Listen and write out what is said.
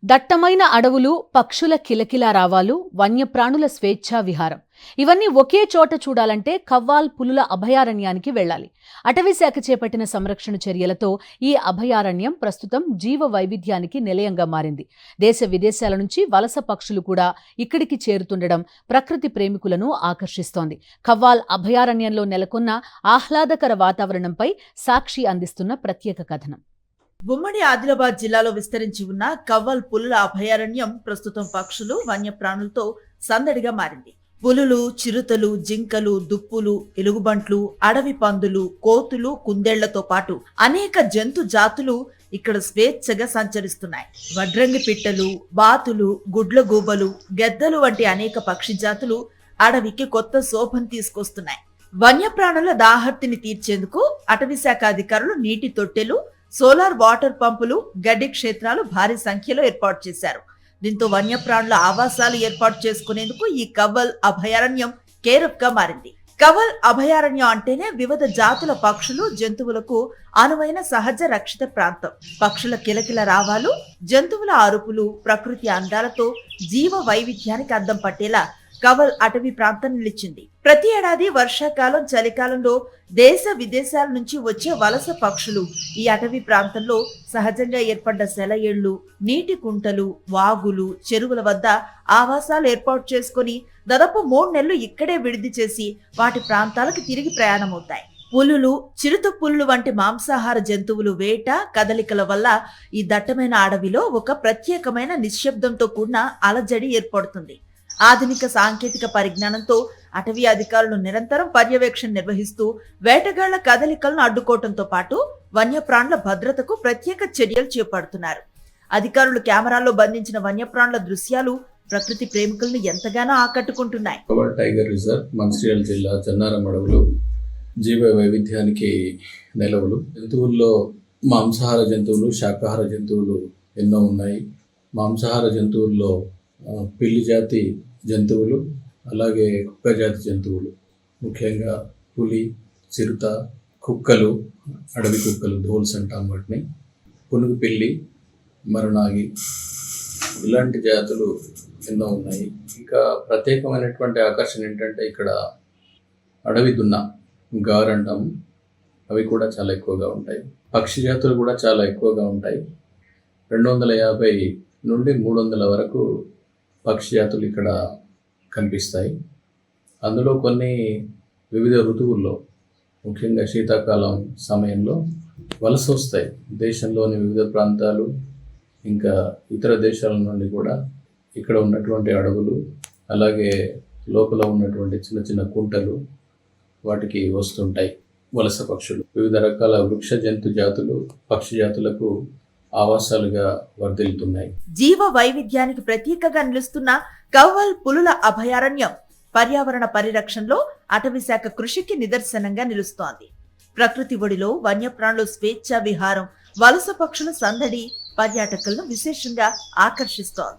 దట్టమైన అడవులు, పక్షుల కిలకిలారావాలు, వన్యప్రాణుల స్వేచ్ఛా విహారం ఇవన్నీ ఒకే చోట చూడాలంటే కవ్వాల్ పులుల అభయారణ్యానికి వెళ్లాలి. అటవీశాఖ చేపట్టిన సంరక్షణ చర్యలతో ఈ అభయారణ్యం ప్రస్తుతం జీవ వైవిధ్యానికి నిలయంగా మారింది. దేశ విదేశాల నుంచి వలస పక్షులు కూడా ఇక్కడికి చేరుతుండడం ప్రకృతి ప్రేమికులను ఆకర్షిస్తోంది. కవ్వాల్ అభయారణ్యంలో నెలకొన్న ఆహ్లాదకర వాతావరణంపై సాక్షి అందిస్తున్న ప్రత్యేక కథనం. ఉమ్మడి ఆదిలాబాద్ జిల్లాలో విస్తరించి ఉన్న కవ్వాల్ పులుల అభయారణ్యం ప్రస్తుతం పక్షులు, వన్యప్రాణులతో సందడిగా మారింది. పులులు, చిరుతలు, జింకలు, దుప్పులు, ఎలుగుబంట్లు, అడవి పందులు, కోతులు, కుందేళ్లతో పాటు అనేక జంతు జాతులు ఇక్కడ స్వేచ్ఛగా సంచరిస్తున్నాయి. వడ్రంగి పిట్టలు, బాతులు, గుడ్లగూబలు, గెద్దలు వంటి అనేక పక్షి జాతులు అడవికి కొత్త శోభను తీసుకొస్తున్నాయి. వన్యప్రాణుల దాహర్తిని తీర్చేందుకు అటవీశాఖ అధికారులు నీటి తొట్టెలు, సోలార్ వాటర్ పంపులు, గడ్డి క్షేత్రాలు భారీ సంఖ్యలో ఏర్పాటు చేశారు. దీంతో వన్యప్రాణుల ఆవాసాలు ఏర్పాటు చేసుకునేందుకు ఈ కవ్వాల్ అభయారణ్యం కేరఫ్ గా మారింది. కవ్వాల్ అభయారణ్యం అంటేనే వివిధ జాతుల పక్షులు, జంతువులకు అనువైన సహజ రక్షిత ప్రాంతం. పక్షుల కిలకిల రావాలు, జంతువుల అరుపులు, ప్రకృతి అందాలతో జీవ వైవిధ్యానికి అద్దం పట్టేలా కవ్వాల్ అటవీ ప్రాంతం నిలిచింది. ప్రతి ఏడాది వర్షాకాలం, చలికాలంలో దేశ విదేశాల నుంచి వచ్చే వలస పక్షులు ఈ అటవీ ప్రాంతంలో సహజంగా ఏర్పడ్డ సెలయేళ్లు, నీటి కుంటలు, వాగులు, చెరువుల వద్ద ఆవాసాలు ఏర్పాటు చేసుకుని దాదాపు 3 నెలలు ఇక్కడే విడిది చేసి వాటి ప్రాంతాలకు తిరిగి ప్రయాణమవుతాయి. పులులు, చిరుత పులులు వంటి మాంసాహార జంతువులు వేట, కదలికల వల్ల ఈ దట్టమైన అడవిలో ఒక ప్రత్యేకమైన నిశ్శబ్దంతో కూడిన అలజడి ఏర్పడుతుంది. ఆధునిక సాంకేతిక పరిజ్ఞానంతో అటవీ అధికారులు నిరంతరం పర్యవేక్షణ నిర్వహిస్తూ వేటగాళ్ల కదలికలను అడ్డుకోవడంతో పాటు వన్యప్రాణుల భద్రతకు ప్రత్యేక చర్యలు చేపడుతున్నారు. అధికారులు కెమెరాల్లో బంధించిన వన్యప్రాణుల దృశ్యాలు ప్రకృతి ప్రేమికులను ఎంతగానో ఆకట్టుకుంటున్నాయి. టైగర్ రిజర్వ్ మంచిర్యాల జిల్లా చెన్నారం అడవులు జీవ వైవిధ్యానికి నెలవులు. జంతువుల్లో మాంసాహార జంతువులు, శాకాహార జంతువులు ఎన్నో ఉన్నాయి. మాంసాహార జంతువుల్లో పిల్లి జాతి జంతువులు, అలాగే కుక్క జాతి జంతువులు, ముఖ్యంగా పులి, చిరుత, కుక్కలు, అడవి కుక్కలు, ధోల్స్ అంటాం వాటిని, పునుగు పిల్లి, మరునాగి, ఇలాంటి జాతులు ఎన్నో ఉన్నాయి. ఇంకా ప్రత్యేకమైనటువంటి ఆకర్షణ ఏంటంటే ఇక్కడ అడవి దున్న, గార్ అంటాము, అవి కూడా చాలా ఎక్కువగా ఉంటాయి. పక్షి జాతులు కూడా చాలా ఎక్కువగా ఉంటాయి. 250 నుండి 300 వరకు పక్షి జాతులు ఇక్కడ కనిపిస్తాయి. అందులో కొన్ని వివిధ ఋతువుల్లో, ముఖ్యంగా శీతాకాలం సమయంలో వలస వస్తాయి. దేశంలోని వివిధ ప్రాంతాలు, ఇంకా ఇతర దేశాల నుండి కూడా ఇక్కడ ఉన్నటువంటి అడవులు, అలాగే లోపల ఉన్నటువంటి చిన్న చిన్న కుంటలు, వాటికి వస్తుంటాయి వలస పక్షులు. వివిధ రకాల వృక్ష జంతు జాతులు, పక్షి జాతులకు ఆవాసాలుగా వర్ధిల్లుతున్నాయి. జీవ వైవిధ్యానికి ప్రతీకగా నిలుస్తున్న కవ్వాల్ పులుల అభయారణ్యం పర్యావరణ పరిరక్షణలో అటవీశాఖ కృషికి నిదర్శనంగా నిలుస్తోంది. ప్రకృతి ఒడిలో వన్యప్రాణుల స్వేచ్ఛా విహారం, వలస పక్షుల సందడి పర్యాటకులను విశేషంగా ఆకర్షిస్తోంది.